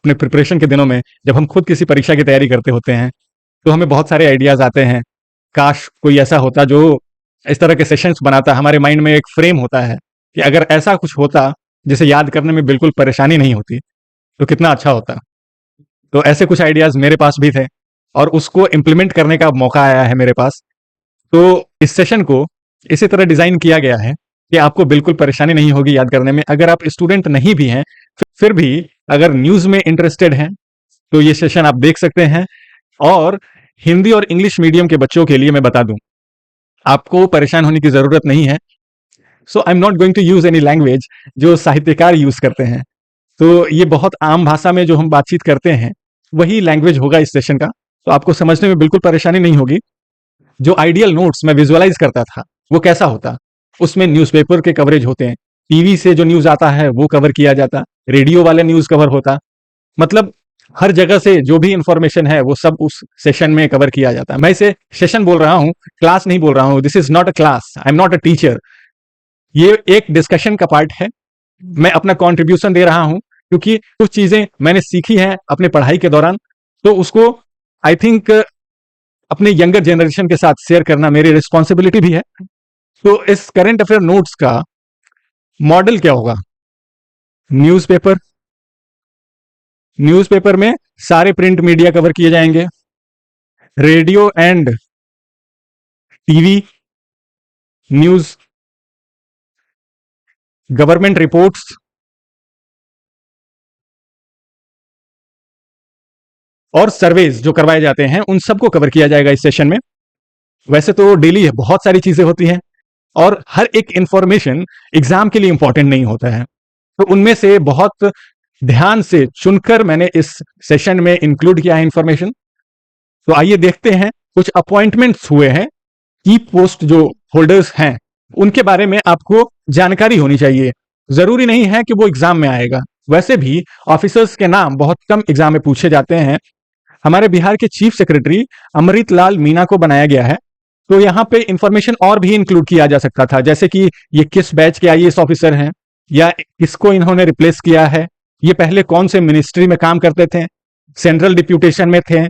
अपने प्रिपरेशन के दिनों में जब हम खुद किसी परीक्षा की तैयारी करते होते हैं तो हमें बहुत सारे आइडियाज आते हैं। काश कोई ऐसा होता जो इस तरह के सेशंस बनाता। हमारे माइंड में एक फ्रेम होता है कि अगर ऐसा कुछ होता जिसे याद करने में बिल्कुल परेशानी नहीं होती तो कितना अच्छा होता। तो ऐसे कुछ आइडियाज मेरे पास भी थे और उसको इम्प्लीमेंट करने का मौका आया है मेरे पास। तो इस सेशन को इसी तरह डिजाइन किया गया है कि आपको बिल्कुल परेशानी नहीं होगी याद करने में। अगर आप स्टूडेंट नहीं भी हैं फिर भी अगर न्यूज में इंटरेस्टेड हैं तो ये सेशन आप देख सकते हैं। और हिंदी और इंग्लिश मीडियम के बच्चों के लिए मैं बता दूं, आपको परेशान होने की जरूरत नहीं है। So I am not going to use any language जो साहित्यकार यूज करते हैं। तो ये बहुत आम भाषा में जो हम बातचीत करते हैं वही लैंग्वेज होगा इस सेशन का। तो आपको समझने में बिल्कुल परेशानी नहीं होगी। जो आइडियल नोट्स मैं विजुअलाइज करता था वो कैसा होता, उसमें न्यूज़पेपर के कवरेज होते हैं, टीवी से जो न्यूज आता है वो कवर किया जाता, रेडियो वाले न्यूज कवर होता, मतलब हर जगह से जो भी इंफॉर्मेशन है वो सब उस सेशन में कवर किया जाता है। मैं इसे सेशन बोल रहा हूं, क्लास नहीं बोल रहा हूं। This is not a class, I am not a teacher. ये एक डिस्कशन का पार्ट है। मैं अपना कंट्रीब्यूशन दे रहा हूं क्योंकि कुछ चीजें मैंने सीखी हैं अपने पढ़ाई के दौरान, तो उसको आई थिंक अपने यंगर जनरेशन के साथ शेयर करना मेरी रिस्पॉन्सिबिलिटी भी है। तो इस करंट अफेयर नोट्स का मॉडल क्या होगा? न्यूज़पेपर। न्यूज़पेपर में सारे प्रिंट मीडिया कवर किए जाएंगे, radio and TV news, government reports, और सर्वेज जो करवाए जाते हैं उन सबको कवर किया जाएगा इस सेशन में। वैसे तो डेली बहुत सारी चीजें होती हैं और हर एक इंफॉर्मेशन एग्जाम के लिए इंपॉर्टेंट नहीं होता है, तो उनमें से बहुत ध्यान से चुनकर मैंने इस सेशन में इंक्लूड किया है इंफॉर्मेशन। तो आइए देखते हैं। कुछ अपॉइंटमेंट्स हुए हैं, की पोस्ट जो होल्डर्स हैं उनके बारे में आपको जानकारी होनी चाहिए। जरूरी नहीं है कि वो एग्जाम में आएगा, वैसे भी ऑफिसर्स के नाम बहुत कम एग्जाम में पूछे जाते हैं। हमारे बिहार के चीफ सेक्रेटरी अमृत लाल मीना को बनाया गया है, तो यहाँ पे इंफॉर्मेशन और भी इंक्लूड किया जा सकता था, जैसे कि ये किस बैच के आईएएस ऑफिसर हैं या किसको इन्होंने रिप्लेस किया है, ये पहले कौन से मिनिस्ट्री में काम करते थे, सेंट्रल डिप्यूटेशन में थे।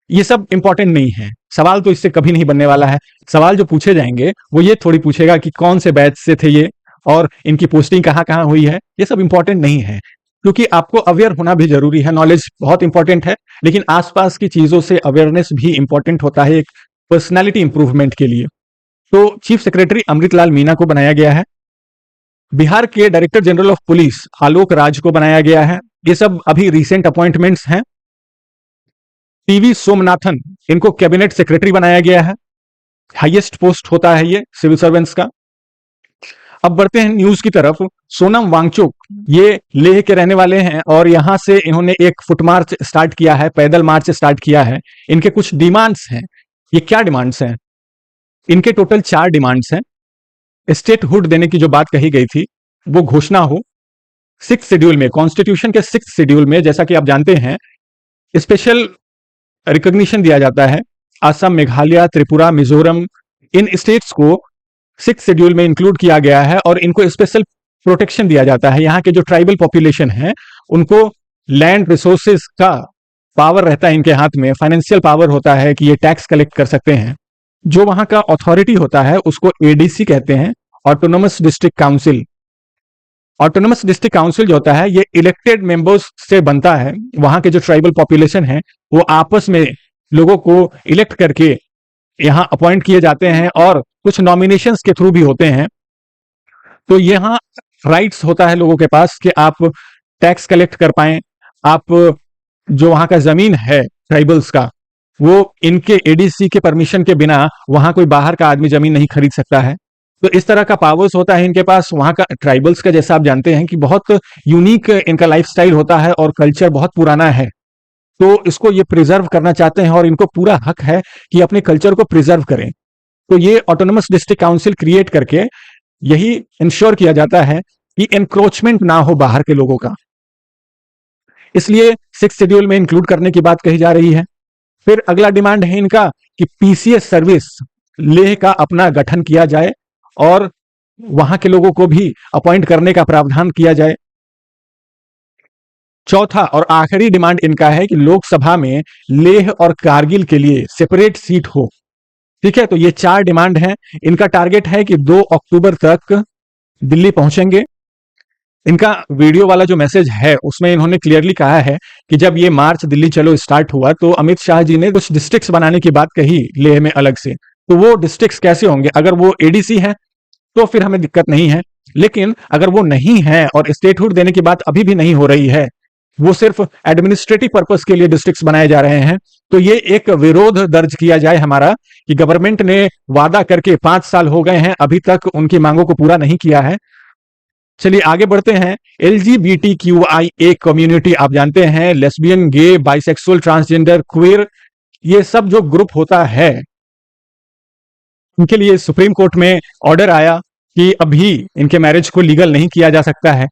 ये सब इंपॉर्टेंट नहीं है, सवाल तो इससे कभी नहीं बनने वाला है। सवाल जो पूछे जाएंगे वो ये थोड़ी पूछेगा कि कौन से बैच से थे ये और इनकी पोस्टिंग कहाँ कहाँ हुई है। ये सब इंपॉर्टेंट नहीं है, क्योंकि आपको अवेयर होना भी जरूरी है। नॉलेज बहुत इंपॉर्टेंट है, लेकिन आसपास की चीजों से अवेयरनेस भी इंपॉर्टेंट होता है एक पर्सनालिटी इंप्रूवमेंट के लिए। तो चीफ सेक्रेटरी अमृतलाल मीना को बनाया गया है। बिहार के director general of police Alok Raj को बनाया गया है। ये सब अभी रिसेंट अपॉइंटमेंट्स हैं। टीवी सोमनाथन, इनको कैबिनेट सेक्रेटरी बनाया गया है। हाईएस्ट पोस्ट होता है ये सिविल सर्वेंट्स का। अब बढ़ते हैं न्यूज की तरफ। सोनम वांगचुक, ये लेह के रहने वाले हैं और यहां से इन्होंने एक फुट मार्च स्टार्ट किया है, पैदल मार्च स्टार्ट किया है। इनके कुछ डिमांड्स हैं। ये क्या डिमांड्स हैं? इनके टोटल 4 डिमांड्स हैं। स्टेटहुड देने की जो बात कही गई थी वो घोषणा हो। 6 शेड्यूल में, कॉन्स्टिट्यूशन के 6 शेड्यूल में, जैसा कि आप जानते हैं, स्पेशल रिकॉग्निशन दिया जाता है। असम, मेघालय, त्रिपुरा, मिजोरम, इन स्टेट्स को 6 शेड्यूल में इंक्लूड किया गया है और इनको स्पेशल प्रोटेक्शन दिया जाता है। यहाँ के जो ट्राइबल पॉपुलेशन है उनको लैंड रिसोर्सेज का पावर रहता है इनके हाथ में, फाइनेंशियल पावर होता है कि ये टैक्स कलेक्ट कर सकते हैं। जो वहां का अथॉरिटी होता है उसको एडीसी कहते हैं, autonomous district council. Autonomous district council जो होता है ये इलेक्टेड मेंबर्स से बनता है। वहां के जो ट्राइबल पॉपुलेशन है वो आपस में लोगों को इलेक्ट करके यहां अपॉइंट किए जाते हैं और कुछ नॉमिनेशंस के थ्रू भी होते हैं। तो यहां राइट्स होता है लोगों के पास कि आप टैक्स कलेक्ट कर पाएं। आप जो वहां का जमीन है ट्राइबल्स का, वो इनके एडीसी के परमिशन के बिना वहां कोई बाहर का आदमी जमीन नहीं खरीद सकता है। तो इस तरह का पावर्स होता है इनके पास। वहां का ट्राइबल्स का, जैसा आप जानते हैं, कि बहुत यूनिक इनका लाइफस्टाइल होता है और कल्चर बहुत पुराना है। तो इसको ये प्रिजर्व करना चाहते हैं और इनको पूरा हक है कि अपने कल्चर को प्रिजर्व करें। तो ये ऑटोनोमस डिस्ट्रिक्ट काउंसिल क्रिएट करके यही इंश्योर किया जाता है कि एनक्रोचमेंट ना हो बाहर के लोगों का। इसलिए 6 शेड्यूल में इंक्लूड करने की बात कही जा रही है। फिर अगला डिमांड है इनका कि पीसीएस सर्विस लेह का अपना गठन किया जाए और वहां के लोगों को भी अपॉइंट करने का प्रावधान किया जाए। चौथा और आखिरी डिमांड इनका है कि लोकसभा में लेह और कारगिल के लिए सेपरेट सीट हो। ठीक है, तो ये 4 डिमांड हैं। इनका टारगेट है कि 2 अक्टूबर तक दिल्ली पहुंचेंगे। इनका वीडियो वाला जो मैसेज है उसमें इन्होंने क्लियरली कहा है कि जब ये मार्च दिल्ली चलो स्टार्ट हुआ तो अमित शाह जी ने कुछ डिस्ट्रिक्ट्स बनाने की बात कही लेह में अलग से। तो वो डिस्ट्रिक्ट्स कैसे होंगे? अगर वो एडीसी है तो फिर हमें दिक्कत नहीं है, लेकिन अगर वो नहीं है और स्टेटहुड देने की बात अभी भी नहीं हो रही है, वो सिर्फ एडमिनिस्ट्रेटिव पर्पस के लिए डिस्ट्रिक्ट्स बनाए जा रहे हैं, तो ये एक विरोध दर्ज किया जाए हमारा कि गवर्नमेंट ने वादा करके 5 साल हो गए हैं, अभी तक उनकी मांगों को पूरा नहीं किया है। चलिए आगे बढ़ते हैं। LGBTQIA कम्युनिटी, आप जानते हैं लेस्बियन, गे, बाइसेक्सुअल, ट्रांसजेंडर, क्वीर, ये सब जो ग्रुप होता है उनके लिए सुप्रीम कोर्ट में ऑर्डर आया कि अभी इनके मैरिज को लीगल नहीं किया जा सकता है।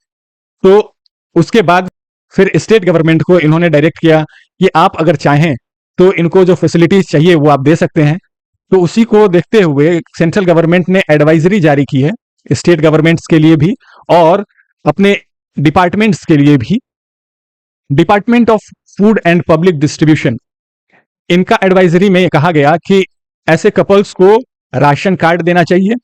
तो उसके बाद फिर स्टेट गवर्नमेंट को इन्होंने डायरेक्ट किया कि आप अगर चाहें तो इनको जो फैसिलिटीज चाहिए वो आप दे सकते हैं। तो उसी को देखते हुए सेंट्रल गवर्नमेंट ने एडवाइजरी जारी की है स्टेट गवर्नमेंट्स के लिए भी और अपने डिपार्टमेंट्स के लिए भी। Department of food and public distribution, इनका एडवाइजरी में कहा गया कि ऐसे कपल्स को राशन कार्ड देना चाहिए।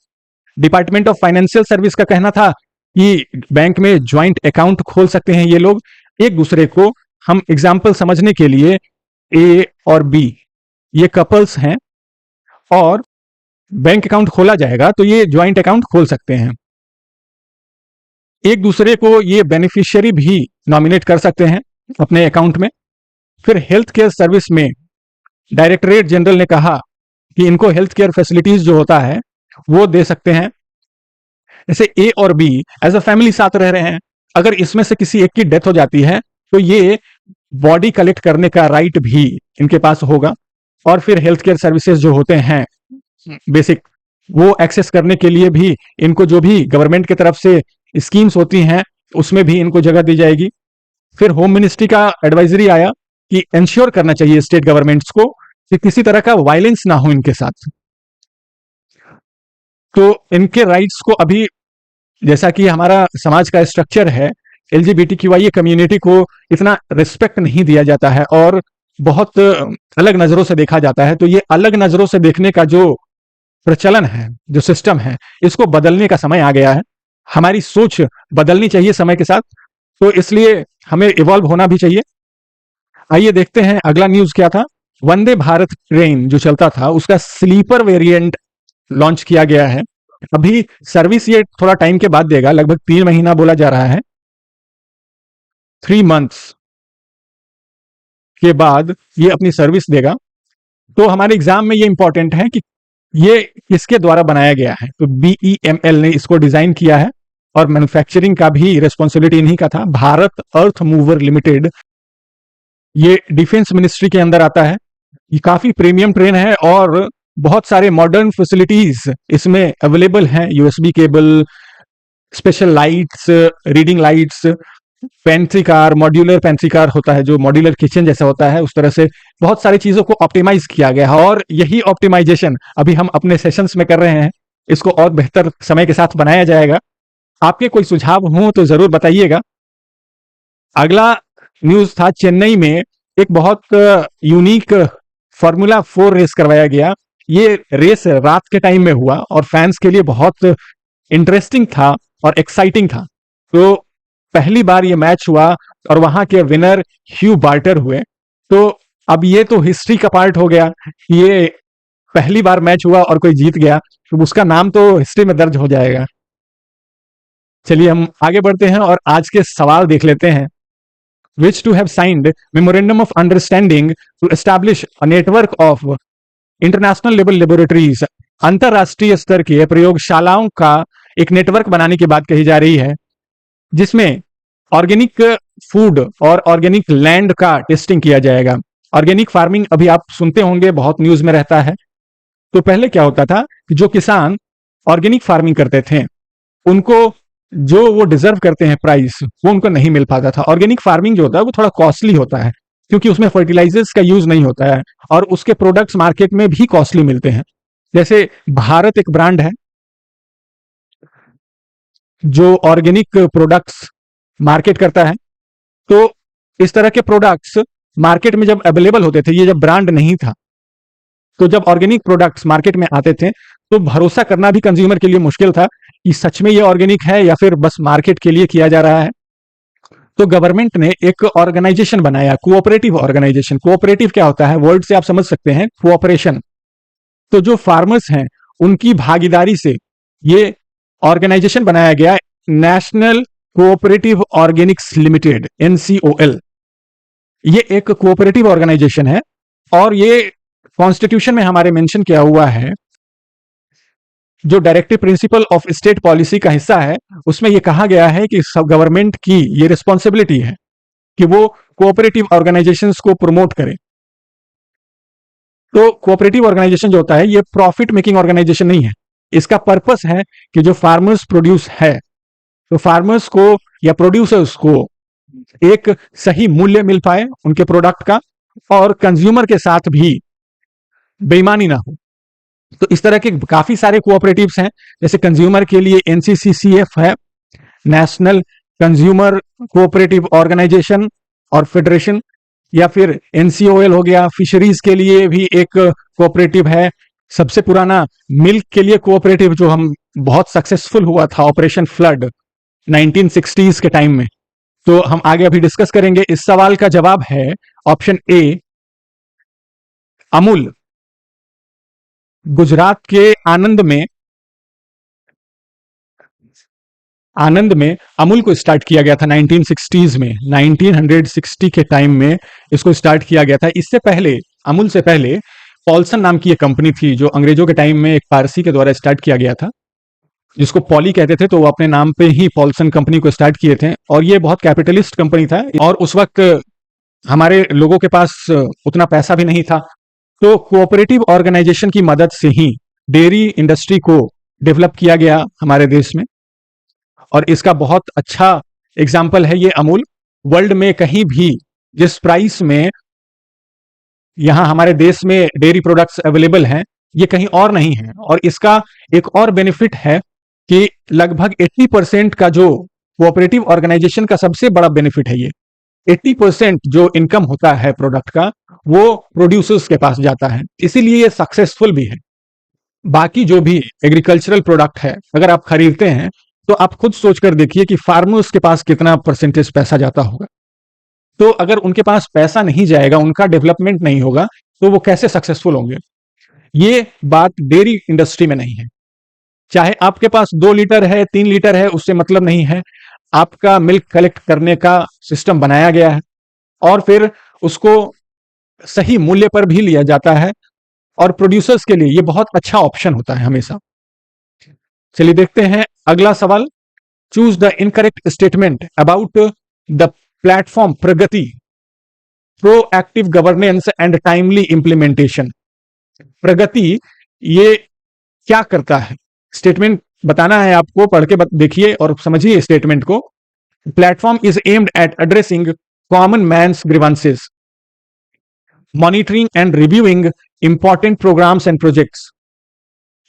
डिपार्टमेंट ऑफ फाइनेंशियल सर्विस का कहना था कि बैंक में ज्वाइंट अकाउंट खोल सकते हैं ये लोग एक दूसरे को। हम एग्जाम्पल समझने के लिए ए और बी ये कपल्स हैं और बैंक अकाउंट खोला जाएगा तो ये ज्वाइंट अकाउंट खोल सकते हैं। एक दूसरे को ये बेनिफिशियरी भी नॉमिनेट कर सकते हैं अपने अकाउंट में। फिर हेल्थ केयर सर्विस में डायरेक्टरेट जनरल ने कहा कि इनको हेल्थ केयर फैसिलिटीज जो होता है वो दे सकते हैं। जैसे ए और बी एज अ फैमिली साथ रह रहे हैं, अगर इसमें से किसी एक की डेथ हो जाती है तो ये बॉडी कलेक्ट करने का राइट भी इनके पास होगा। और फिर हेल्थ केयर सर्विसेज जो होते हैं बेसिक, वो एक्सेस करने के लिए भी इनको जो भी गवर्नमेंट की तरफ से स्कीम्स होती हैं उसमें भी इनको जगह दी जाएगी। फिर होम मिनिस्ट्री का एडवाइजरी आया कि इंश्योर करना चाहिए स्टेट गवर्नमेंट्स को कि किसी तरह का वायलेंस ना हो इनके साथ। तो इनके राइट्स को अभी, जैसा कि हमारा समाज का स्ट्रक्चर है, LGBTQIA कम्युनिटी को इतना रिस्पेक्ट नहीं दिया जाता है और बहुत अलग नजरों से देखा जाता है। तो ये अलग नजरों से देखने का जो प्रचलन है, जो सिस्टम है, इसको बदलने का समय आ गया है। हमारी सोच बदलनी चाहिए समय के साथ, तो इसलिए हमें इवॉल्व होना भी चाहिए। आइए देखते हैं अगला न्यूज क्या था। वंदे भारत ट्रेन जो चलता था उसका स्लीपर वेरिएंट लॉन्च किया गया है। अभी सर्विस ये थोड़ा टाइम के बाद देगा, लगभग 3 महीना बोला जा रहा है। 3 मंथ्स के बाद ये अपनी सर्विस देगा। तो हमारे एग्जाम में ये इंपॉर्टेंट है कि ये किसके द्वारा बनाया गया है। तो BEML ने इसको डिजाइन किया है और मैन्युफैक्चरिंग का भी रिस्पॉन्सिबिलिटी इन्हीं का था। भारत अर्थ मूवर लिमिटेड, ये डिफेंस मिनिस्ट्री के अंदर आता है। ये काफी प्रीमियम ट्रेन है और बहुत सारे मॉडर्न फैसिलिटीज इसमें अवेलेबल हैं। USB cable, special lights, reading lights, pantry car, modular pantry car होता है जो मॉड्यूलर किचन जैसा होता है, उस तरह से बहुत सारी चीजों को ऑप्टिमाइज किया गया है। और यही ऑप्टिमाइजेशन अभी हम अपने सेशंस में कर रहे हैं। इसको और बेहतर समय के साथ बनाया जाएगा। आपके कोई सुझाव हो तो जरूर बताइएगा। अगला न्यूज था चेन्नई में एक बहुत यूनिक फॉर्मूला 4 रेस करवाया गया। ये रेस रात के टाइम में हुआ और फैंस के लिए बहुत इंटरेस्टिंग था और एक्साइटिंग था। तो पहली बार ये मैच हुआ और वहां के विनर ह्यू बार्टर हुए। तो अब ये तो हिस्ट्री का पार्ट हो गया। ये पहली बार मैच हुआ और कोई जीत गया तो उसका नाम तो हिस्ट्री में दर्ज हो जाएगा। चलिए हम आगे बढ़ते हैं और आज के सवाल देख लेते हैं। Which to have signed memorandum of understanding to establish a network of international level laboratories, अंतरराष्ट्रीय स्तर के प्रयोगशालाओं का एक नेटवर्क बनाने की बात कही जा रही है जिसमें ऑर्गेनिक फूड और ऑर्गेनिक लैंड का टेस्टिंग किया जाएगा। ऑर्गेनिक फार्मिंग अभी आप सुनते होंगे, बहुत न्यूज में रहता है। तो पहले क्या होता था कि जो किसान ऑर्गेनिक फार्मिंग करते थे उनको जो वो डिजर्व करते हैं प्राइस वो उनको नहीं मिल पाता था। ऑर्गेनिक फार्मिंग जो होता है वो थोड़ा कॉस्टली होता है क्योंकि उसमें फर्टिलाइजर्स का यूज नहीं होता है और उसके प्रोडक्ट्स मार्केट में भी कॉस्टली मिलते हैं। जैसे भारत एक ब्रांड है जो ऑर्गेनिक प्रोडक्ट्स मार्केट करता है। तो इस तरह के प्रोडक्ट्स मार्केट में जब अवेलेबल होते थे, ये जब ब्रांड नहीं था, तो जब ऑर्गेनिक प्रोडक्ट्स मार्केट में आते थे तो भरोसा करना भी कंज्यूमर के लिए मुश्किल था कि सच में ये ऑर्गेनिक है या फिर बस मार्केट के लिए किया जा रहा है। तो गवर्नमेंट ने एक ऑर्गेनाइजेशन बनाया, कोऑपरेटिव ऑर्गेनाइजेशन। कोऑपरेटिव क्या होता है, वर्ड से आप समझ सकते हैं, कोऑपरेशन। तो जो फार्मर्स हैं उनकी भागीदारी से ये ऑर्गेनाइजेशन बनाया गया, नेशनल कोऑपरेटिव ऑर्गेनिक्स लिमिटेड, एनसीओएल। ये एक कोऑपरेटिव ऑर्गेनाइजेशन है और ये कॉन्स्टिट्यूशन में हमारे मेंशन किया हुआ है, जो directive principle of state policy का हिस्सा है, उसमें यह कहा गया है कि सब गवर्नमेंट की ये रिस्पॉन्सिबिलिटी है कि वो कोऑपरेटिव ऑर्गेनाइजेशंस को प्रमोट करे। तो कोऑपरेटिव ऑर्गेनाइजेशन जो होता है ये प्रॉफिट मेकिंग ऑर्गेनाइजेशन नहीं है। इसका पर्पस है कि जो फार्मर्स प्रोड्यूस है, तो फार्मर्स को या प्रोड्यूसर्स को एक सही मूल्य मिल पाए उनके प्रोडक्ट का, और कंज्यूमर के साथ भी बेईमानी ना हो। तो इस तरह के काफी सारे कोऑपरेटिव्स हैं, जैसे कंज्यूमर के लिए एनसीसीसीएफ है, नेशनल कंज्यूमर कोऑपरेटिव ऑर्गेनाइजेशन और फेडरेशन, या फिर एनसीओएल हो गया। फिशरीज के लिए भी एक कोऑपरेटिव है। सबसे पुराना मिल्क के लिए कोऑपरेटिव जो हम बहुत सक्सेसफुल हुआ था, ऑपरेशन फ्लड 1960s के टाइम में। तो हम आगे अभी डिस्कस करेंगे। इस सवाल का जवाब है ऑप्शन ए, अमूल। गुजरात के आनंद में अमूल को स्टार्ट किया गया था 1960s में। 1960 के टाइम में इसको स्टार्ट किया गया था। इससे पहले, अमूल से पहले, पॉल्सन नाम की एक कंपनी थी जो अंग्रेजों के टाइम में एक पारसी के द्वारा स्टार्ट किया गया था, जिसको पॉली कहते थे। तो वो अपने नाम पे ही पॉल्सन कंपनी को स्टार्ट किए थे और ये बहुत कैपिटलिस्ट कंपनी था और उस वक्त हमारे लोगों के पास उतना पैसा भी नहीं था। तो कोऑपरेटिव ऑर्गेनाइजेशन की मदद से ही डेयरी इंडस्ट्री को डेवलप किया गया हमारे देश में, और इसका बहुत अच्छा एग्जाम्पल है ये अमूल। वर्ल्ड में कहीं भी जिस प्राइस में यहां हमारे देश में डेयरी प्रोडक्ट्स अवेलेबल हैं, ये कहीं और नहीं है। और इसका एक और बेनिफिट है कि लगभग 80% का जो कोऑपरेटिव ऑर्गेनाइजेशन का सबसे बड़ा बेनिफिट है, ये 80% जो इनकम होता है प्रोडक्ट का वो प्रोड्यूसर्स के पास जाता है, इसीलिए ये सक्सेसफुल भी है। बाकी जो भी एग्रीकल्चरल प्रोडक्ट है अगर आप खरीदते हैं तो आप खुद सोचकर देखिए कि फार्मर्स के पास कितना परसेंटेज पैसा जाता होगा। तो अगर उनके पास पैसा नहीं जाएगा, उनका डेवलपमेंट नहीं होगा, तो वो कैसे सक्सेसफुल होंगे। ये बात डेयरी इंडस्ट्री में नहीं है। चाहे आपके पास 2 लीटर है, 3 लीटर है, उससे मतलब नहीं है। आपका मिल्क कलेक्ट करने का सिस्टम बनाया गया है और फिर उसको सही मूल्य पर भी लिया जाता है, और प्रोड्यूसर्स के लिए ये बहुत अच्छा ऑप्शन होता है हमेशा। चलिए देखते हैं अगला सवाल। Choose the incorrect statement about the platform Pragati, proactive governance and timely implementation. Pragati ये क्या करता है, स्टेटमेंट बताना है आपको, पढ़ के देखिए और समझिए स्टेटमेंट को। Platform is aimed at addressing common man's grievances, monitoring and reviewing important programs and projects.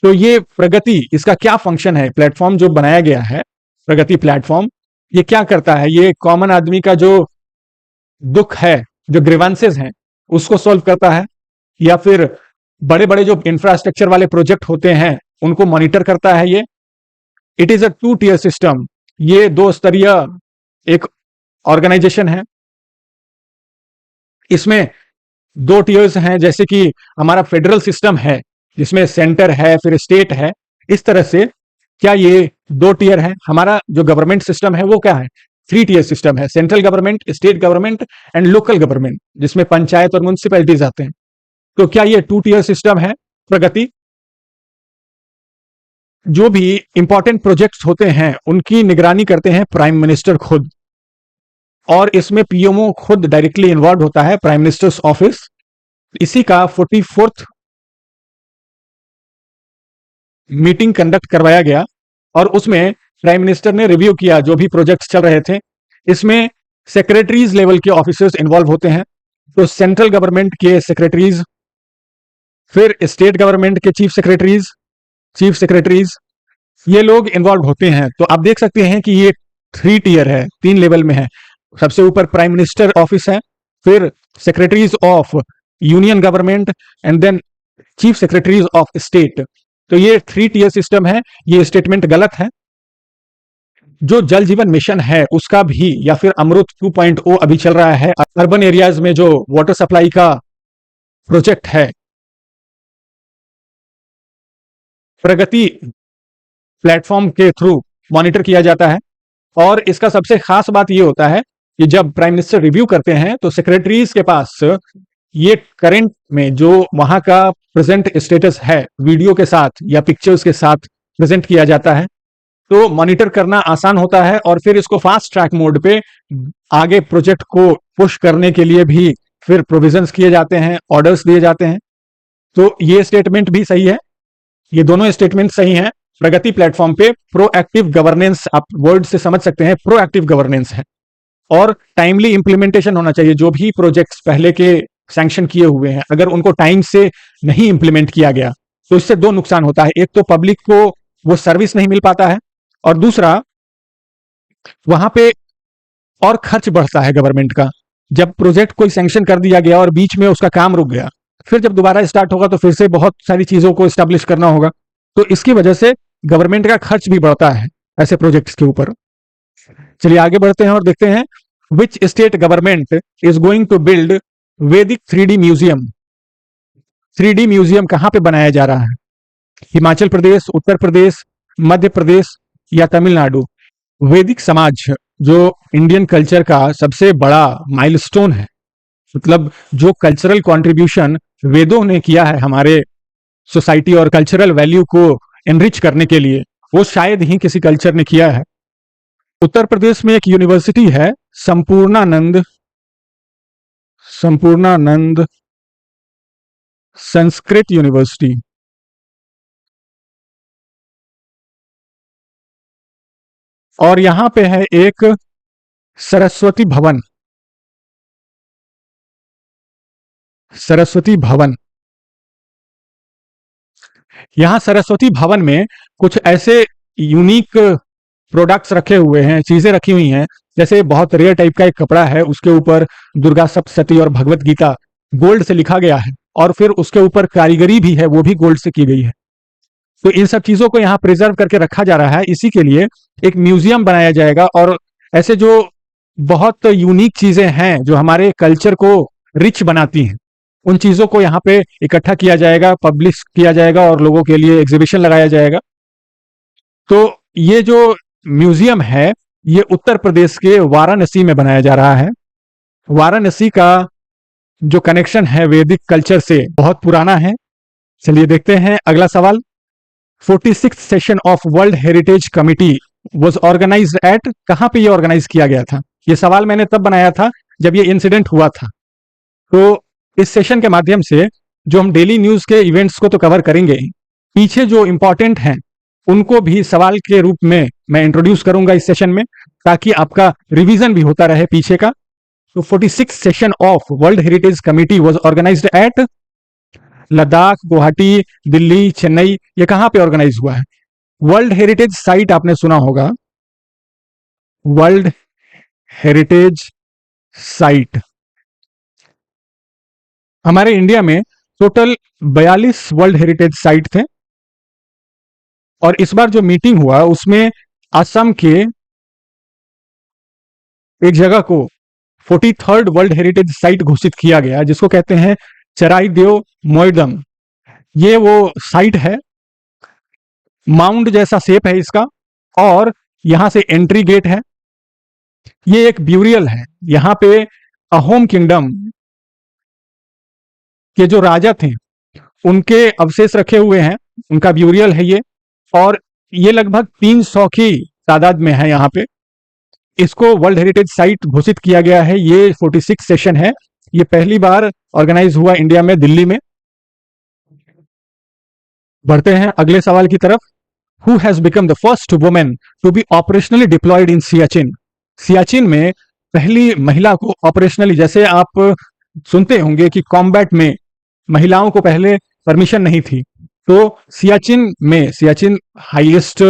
तो ये प्रगति, इसका क्या फंक्शन है, प्लेटफॉर्म जो बनाया गया है प्रगति प्लेटफॉर्म, ये क्या करता है। ये कॉमन आदमी का जो दुख है, जो ग्रीवेंसेस हैं, उसको सॉल्व करता है, या फिर बड़े बड़े जो इंफ्रास्ट्रक्चर वाले प्रोजेक्ट होते हैं उनको मॉनिटर करता है। ये it is a 2 tier system, ये 2 स्तरीय एक ऑर्गेनाइजेशन है। इसमें 2 टियर्स हैं, जैसे कि हमारा फेडरल सिस्टम है जिसमें सेंटर है फिर स्टेट है। इस तरह से क्या ये 2 टियर है। हमारा जो गवर्नमेंट सिस्टम है वो क्या है, 3 tier सिस्टम है। Central government, state government and local government, जिसमें पंचायत और म्युनिसिपैलिटीज आते हैं। तो क्या ये 2 tier सिस्टम है प्रगति। जो भी इंपॉर्टेंट प्रोजेक्ट्स होते हैं उनकी निगरानी करते हैं प्राइम मिनिस्टर खुद, और इसमें पीएमओ खुद डायरेक्टली इन्वॉल्व होता है, प्राइम मिनिस्टर्स ऑफिस। इसी का 44th मीटिंग कंडक्ट करवाया गया और उसमें प्राइम मिनिस्टर ने रिव्यू किया जो भी प्रोजेक्ट्स चल रहे थे। इसमें सेक्रेटरीज लेवल के ऑफिसर्स इन्वॉल्व होते हैं, तो सेंट्रल गवर्नमेंट के सेक्रेटरीज, फिर स्टेट गवर्नमेंट के चीफ सेक्रेटरीज, ये लोग इन्वॉल्व होते हैं। तो आप देख सकते हैं कि ये 3 tier है, 3 लेवल में है। सबसे ऊपर प्राइम मिनिस्टर ऑफिस है, फिर secretaries of union government and then chief secretaries of state. तो ये 3 टियर सिस्टम है। ये स्टेटमेंट गलत है। जो जल जीवन मिशन है उसका भी, या फिर अमृत 2.0 अभी चल रहा है अर्बन एरियाज में, जो वाटर सप्लाई का प्रोजेक्ट है, प्रगति प्लेटफॉर्म के थ्रू मॉनिटर किया जाता है। और इसका सबसे खास बात यह होता है कि जब प्राइम मिनिस्टर रिव्यू करते हैं तो सेक्रेटरीज के पास ये करंट में जो वहां का प्रेजेंट स्टेटस है वीडियो के साथ या पिक्चर्स के साथ प्रेजेंट किया जाता है, तो मॉनिटर करना आसान होता है। और फिर इसको फास्ट ट्रैक मोड पे आगे प्रोजेक्ट को पुश करने के लिए भी फिर प्रोविजंस किए जाते हैं, ऑर्डर्स दिए जाते हैं। तो ये स्टेटमेंट भी सही है, ये दोनों स्टेटमेंट सही हैं। प्रगति प्लेटफॉर्म पे प्रोएक्टिव गवर्नेंस, आप वर्ड से समझ सकते हैं, प्रोएक्टिव गवर्नेंस है। और टाइमली इंप्लीमेंटेशन होना चाहिए। जो भी प्रोजेक्ट्स पहले के सैंक्शन किए हुए हैं, अगर उनको टाइम से नहीं इंप्लीमेंट किया गया तो इससे 2 नुकसान होता है। एक तो पब्लिक को वो सर्विस नहीं मिल पाता है, और दूसरा वहां पे और खर्च बढ़ता है गवर्नमेंट का। जब प्रोजेक्ट कोई सैंक्शन कर दिया गया और बीच में उसका काम रुक गया, फिर जब दोबारा स्टार्ट होगा तो फिर से बहुत सारी चीजों को स्टैब्लिश करना होगा। तो इसकी वजह से गवर्नमेंट का खर्च भी बढ़ता है ऐसे प्रोजेक्ट्स के ऊपर। चलिए आगे बढ़ते हैं और देखते हैं, which state government is going to build Vedic 3D museum. 3D museum कहां पे बनाया जा रहा है? हिमाचल प्रदेश, उत्तर प्रदेश, मध्य प्रदेश या तमिलनाडु? वैदिक समाज जो इंडियन कल्चर का सबसे बड़ा माइलस्टोन है, मतलब जो कल्चरल कंट्रीब्यूशन वेदों ने किया है हमारे सोसाइटी और कल्चरल वैल्यू को एनरिच करने के लिए, वो शायद ही किसी कल्चर ने किया है। उत्तर प्रदेश में एक यूनिवर्सिटी है, संपूर्णानंद संस्कृत यूनिवर्सिटी। और यहां पे है एक सरस्वती भवन। सरस्वती भवन, यहां सरस्वती भवन में कुछ ऐसे यूनिक प्रोडक्ट्स रखे हुए हैं, चीजें रखी हुई हैं। जैसे बहुत रेयर टाइप का एक कपड़ा है, उसके ऊपर दुर्गा सप्तशती और भगवत गीता गोल्ड से लिखा गया है, और फिर उसके ऊपर कारीगरी भी है, वो भी गोल्ड से की गई है। तो इन सब चीजों को यहाँ प्रिजर्व करके रखा जा रहा है। इसी के लिए एक म्यूजियम बनाया जाएगा, और ऐसे जो बहुत यूनिक चीजें हैं जो हमारे कल्चर को रिच बनाती हैं, उन चीजों को यहाँ पे इकट्ठा किया जाएगा, पब्लिश किया जाएगा और लोगों के लिए एग्जीबिशन लगाया जाएगा। तो ये जो म्यूजियम है, ये उत्तर प्रदेश के वाराणसी में बनाया जा रहा है। वाराणसी का जो कनेक्शन है वैदिक कल्चर से बहुत पुराना है। चलिए देखते हैं अगला सवाल। 46th session of world heritage committee was organized at, कहां पे ये ऑर्गेनाइज किया गया था? ये सवाल मैंने तब बनाया था जब ये इंसिडेंट हुआ था। तो इस सेशन के माध्यम से जो हम डेली न्यूज के इवेंट्स को तो कवर करेंगे, पीछे जो इंपॉर्टेंट हैं उनको भी सवाल के रूप में मैं इंट्रोड्यूस करूंगा इस सेशन में, ताकि आपका रिवीजन भी होता रहे पीछे का। तो 46th session of world heritage committee was organized at Ladakh, Guwahati, Delhi, Chennai, ये कहां पे ऑर्गेनाइज हुआ है? वर्ल्ड हेरिटेज साइट आपने सुना होगा, वर्ल्ड हेरिटेज साइट। हमारे इंडिया में टोटल 42 वर्ल्ड हेरिटेज साइट थे, और इस बार जो मीटिंग हुआ उसमें असम के एक जगह को 43rd वर्ल्ड हेरिटेज साइट घोषित किया गया, जिसको कहते हैं चराइदेव मोइडम। ये वो साइट है, माउंट जैसा शेप है इसका, और यहां से एंट्री गेट है। ये एक ब्यूरियल है, यहां पे अहोम किंगडम के जो राजा थे उनके अवशेष रखे हुए हैं, उनका ब्यूरियल है ये। और ये लगभग 300 की तादाद में है यहाँ पे। इसको वर्ल्ड हेरिटेज साइट घोषित किया गया है। ये 46 सेशन है, ये पहली बार ऑर्गेनाइज हुआ इंडिया में, दिल्ली में। बढ़ते हैं अगले सवाल की तरफ। Who has become the first women to be operationally deployed in Siachen? Siachen में पहली महिला को ऑपरेशनली, जैसे आप सुनते होंगे कि कॉम्बैट में महिलाओं को पहले परमिशन नहीं थी, तो सियाचिन हाईएस्ट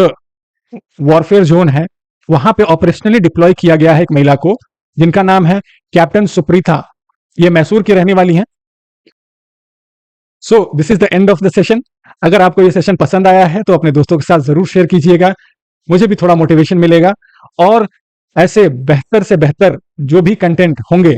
वॉरफेयर जोन है, वहां पे ऑपरेशनली डिप्लॉय किया गया है एक महिला को। जिनका नाम है कैप्टन सुप्रीता। ये मैसूर की रहने वाली हैं। So this is the end of the session. अगर आपको ये सेशन पसंद आया है तो अपने दोस्तों के साथ जरूर शेयर कीजिएगा, मुझे भी थोड़ा मोटिवेशन मिलेगा। और ऐसे बेहतर से बेहतर जो भी कंटेंट होंगे,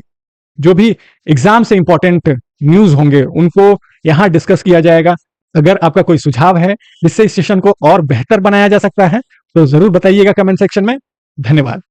जो भी एग्जाम से इंपॉर्टेंट न्यूज होंगे, उनको यहां डिस्कस किया जाएगा। अगर आपका कोई सुझाव है जिससे इस सेशन को और बेहतर बनाया जा सकता है तो जरूर बताइएगा कमेंट सेक्शन में। धन्यवाद।